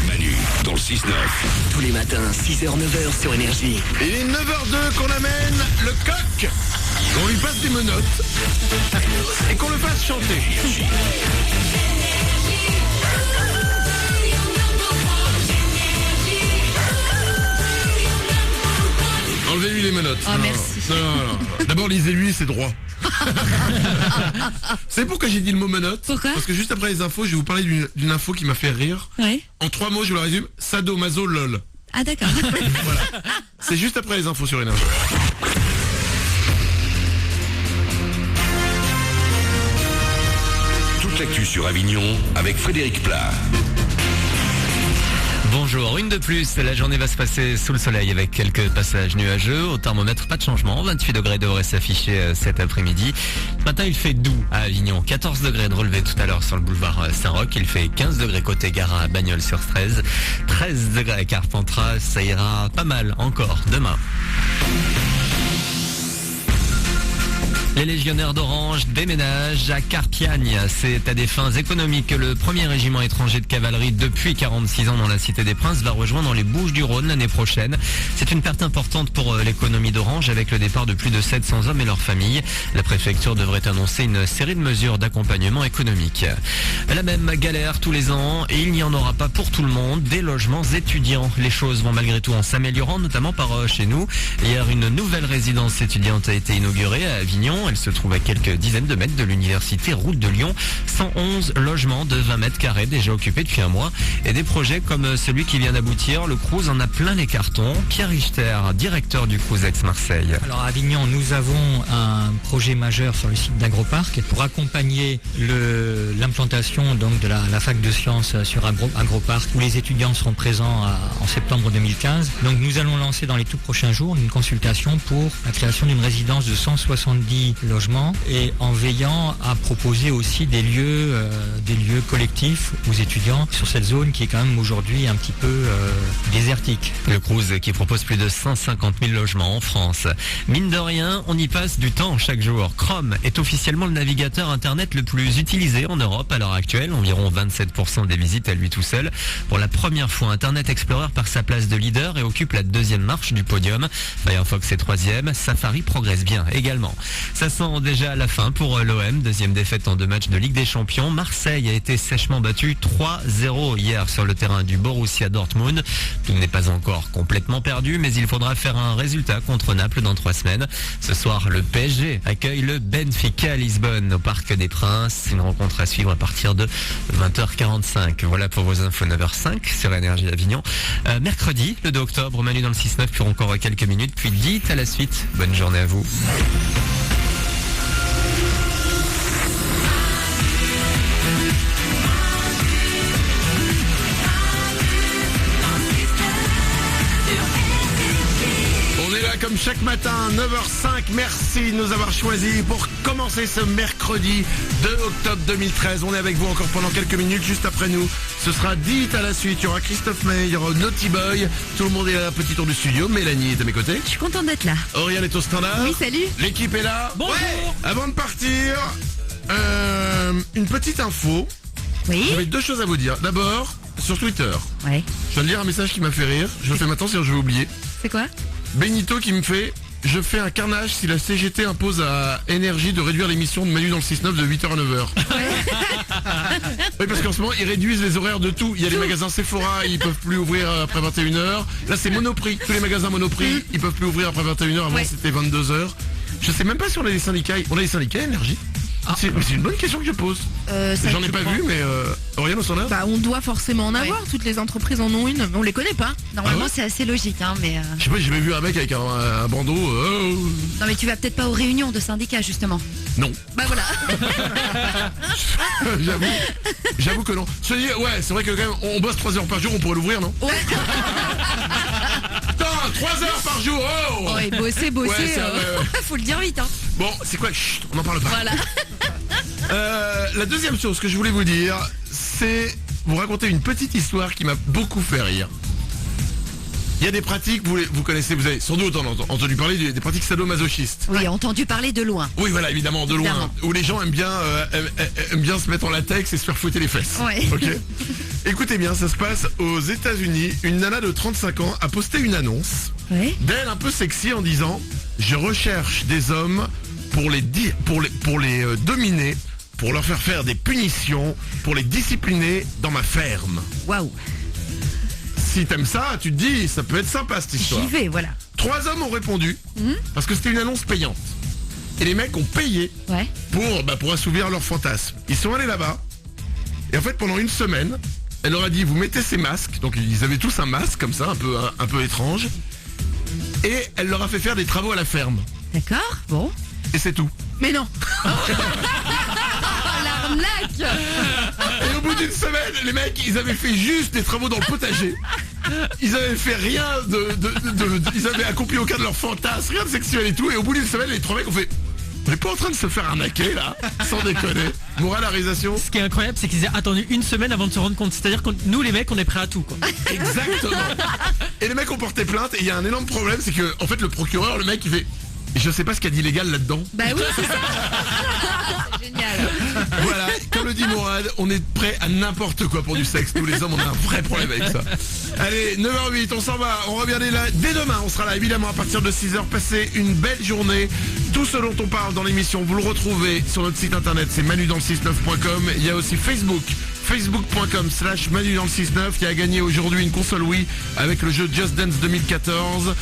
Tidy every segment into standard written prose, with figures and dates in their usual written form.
Manu dans le 6-9. Tous les matins, 6h-9h sur Énergie. Il est 9h02 qu'on amène le coq, qu'on lui passe des menottes et qu'on le fasse chanter. Enlevez-lui les menottes. Oh, Non, merci. non. D'abord, lisez-lui, c'est droit. C'est pourquoi j'ai dit le mot menottes. Pourquoi? Parce que juste après les infos, je vais vous parler d'une info qui m'a fait rire. Ouais. En 3 mots, je vous la résume. Sadomaso lol. Ah d'accord. Voilà. C'est juste après les infos sur Énergie. Toute l'actu sur Avignon avec Frédéric Plat. Bonjour, une de plus, la journée va se passer sous le soleil avec quelques passages nuageux. Au thermomètre, pas de changement, 28 degrés devraient s'afficher cet après-midi. Ce matin, il fait doux à Avignon, 14 degrés de relevé tout à l'heure sur le boulevard Saint-Roch. Il fait 15 degrés côté gare à Bagnols-sur-Strèze, 13 degrés à Carpentras, ça ira pas mal encore demain. Les légionnaires d'Orange déménagent à Carpiagne. C'est à des fins économiques que le premier régiment étranger de cavalerie depuis 46 ans dans la Cité des Princes va rejoindre les Bouches-du-Rhône l'année prochaine. C'est une perte importante pour l'économie d'Orange avec le départ de plus de 700 hommes et leurs familles. La préfecture devrait annoncer une série de mesures d'accompagnement économique. La même galère tous les ans et il n'y en aura pas pour tout le monde. Des logements étudiants. Les choses vont malgré tout en s'améliorant, notamment par chez nous. Hier, une nouvelle résidence étudiante a été inaugurée à Avignon. Elle se trouve à quelques dizaines de mètres de l'université Route de Lyon. 111 logements de 20 mètres carrés déjà occupés depuis un mois. Et des projets comme celui qui vient d'aboutir, le Crous en a plein les cartons. Pierre Richter, directeur du Crous Aix-Marseille. Alors à Avignon, nous avons un projet majeur sur le site d'Agroparc pour accompagner l'implantation donc de la fac de sciences sur Agroparc où les étudiants seront présents en septembre 2015. Donc nous allons lancer dans les tout prochains jours une consultation pour la création d'une résidence de 170 logements et en veillant à proposer aussi des lieux collectifs aux étudiants sur cette zone qui est quand même aujourd'hui un petit peu désertique. Le Crous qui propose plus de 150 000 logements en France. Mine de rien, on y passe du temps chaque jour. Chrome est officiellement le navigateur internet le plus utilisé en Europe à l'heure actuelle. Environ 27% des visites à lui tout seul. Pour la première fois, Internet Explorer perd sa place de leader et occupe la deuxième marche du podium. Firefox est troisième. Safari progresse bien également. Ça sent déjà la fin pour l'OM. Deuxième défaite en 2 matchs de Ligue des Champions. Marseille a été sèchement battu 3-0 hier sur le terrain du Borussia Dortmund. Tout n'est pas encore complètement perdu, mais il faudra faire un résultat contre Naples dans 3 semaines. Ce soir, le PSG accueille le Benfica à Lisbonne au Parc des Princes. Une rencontre à suivre à partir de 20h45. Voilà pour vos infos 9h05 sur Énergie Avignon. Mercredi, le 2 octobre, Manu dans le 6-9 pour encore quelques minutes, puis dites à la suite. Bonne journée à vous. Comme chaque matin, 9h05, merci de nous avoir choisis pour commencer ce mercredi 2 octobre 2013. On est avec vous encore pendant quelques minutes, juste après nous. Ce sera dit à la suite, il y aura Christophe May, il y aura Naughty Boy. Tout le monde est là, petit tour du studio. Mélanie est à mes côtés. Je suis contente d'être là. Auriel est au standard. Oui, salut. L'équipe est là. Bonjour. Ouais. Avant de partir, une petite info. Oui. J'avais 2 choses à vous dire. D'abord, sur Twitter. Ouais. Je viens de lire un message qui m'a fait rire. Je le fais maintenant sinon je vais oublier. C'est quoi? Benito qui me fait: je fais un carnage si la CGT impose à Énergie de réduire l'émission de Manu dans le 6-9 de 8h à 9h. Oui, parce qu'en ce moment ils réduisent les horaires de tout. Il y a les magasins Sephora, ils peuvent plus ouvrir après 21h. Là c'est Monoprix, tous les magasins Monoprix, ils peuvent plus ouvrir après 21h. Avant c'était 22h. Je sais même pas si on a des syndicats. On a des syndicats Énergie? C'est une bonne question que je pose. J'en ai pas vu, mais Auriel, on s'en a? Bah, on doit forcément en avoir. Toutes les entreprises en ont une, mais on les connaît pas. Normalement, Ah ouais c'est assez logique, hein, mais. Je sais pas, j'ai jamais vu un mec avec un bandeau. Non, mais tu vas peut-être pas aux réunions de syndicats, justement. Non. Bah voilà. J'avoue que non. Je te dis, ouais, c'est vrai que quand même, on bosse 3 heures par jour, on pourrait l'ouvrir, non? Ouais. Putain, 3 heures par jour, oh Ouais, bosser, Ouais, ça, ouais. faut le dire vite, hein. Bon, c'est quoi? Chut, on n'en parle pas. Voilà. La deuxième chose que je voulais vous dire, c'est vous raconter une petite histoire qui m'a beaucoup fait rire. Il y a des pratiques, vous connaissez, vous avez sans doute entendu parler des pratiques sadomasochistes. Oui, entendu parler de loin. Oui, voilà, évidemment, de loin. Évidemment. Où les gens aiment bien se mettre en latex et se faire fouetter les fesses. Ouais. Ok. Écoutez bien, ça se passe aux États-Unis. Une nana de 35 ans a posté une annonce Ouais. d'elle un peu sexy en disant « Je recherche des hommes pour les dominer, pour leur faire des punitions, pour les discipliner dans ma ferme. Waouh. » Si t'aimes ça, tu te dis, ça peut être sympa cette histoire. J'y vais, voilà. 3 hommes ont répondu, parce que c'était une annonce payante. Et les mecs ont payé Ouais. pour assouvir leurs fantasmes. Ils sont allés là-bas, et en fait pendant une semaine, elle leur a dit, vous mettez ces masques, donc ils avaient tous un masque comme ça, un peu étrange, et elle leur a fait faire des travaux à la ferme. D'accord. Bon. Et c'est tout. Mais non. L'arnaque. Et au bout d'une semaine, les mecs, ils avaient fait juste des travaux dans le potager. Ils avaient fait rien ils avaient accompli aucun de leurs fantasmes, rien de sexuel et tout. Et au bout d'une semaine, les 3 mecs ont fait, on n'est pas en train de se faire arnaquer là, sans déconner. Moralarisation. Ce qui est incroyable, c'est qu'ils aient attendu une semaine avant de se rendre compte. C'est-à-dire que nous, les mecs, on est prêts à tout, quoi. Exactement. Et les mecs ont porté plainte. Et il y a un énorme problème, c'est que en fait le procureur, le mec, il fait, je sais pas ce qu'il y a d'illégal là-dedans. Bah oui, c'est ça. C'est génial. Voilà, comme le dit Mourad, on est prêt à n'importe quoi pour du sexe. Nous les hommes, on a un vrai problème avec ça. Allez, 9h08, on s'en va, on revient dès demain, on sera là évidemment à partir de 6h. Passez une belle journée. Tout ce dont on parle dans l'émission, vous le retrouvez sur notre site internet, c'est manudansle69.com. Il y a aussi facebook.com/Manu dans le 69. Il y a à gagner aujourd'hui une console Wii avec le jeu Just Dance 2014.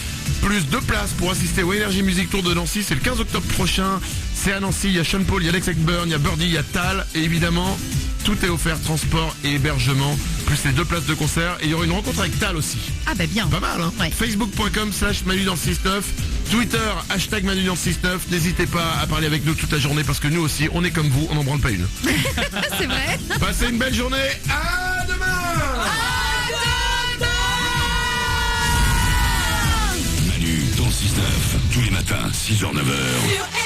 Plus 2 places pour assister au Energy Music Tour de Nancy. C'est le 15 octobre prochain. C'est à Nancy. Il y a Sean Paul, il y a Alex Ekburn, il y a Birdie, il y a Tal. Et évidemment, tout est offert, transport et hébergement. Plus les 2 places de concert. Et il y aura une rencontre avec Tal aussi. Ah bah bien. Pas mal, hein. Ouais. Facebook.com/Manu dans le 69. Twitter, #Manu dans le 69. N'hésitez pas à parler avec nous toute la journée parce que nous aussi, on est comme vous, on n'en branle pas une. C'est vrai. Passez une belle journée. À demain. Manu dans le 6-9, tous les matins, 6h-9h.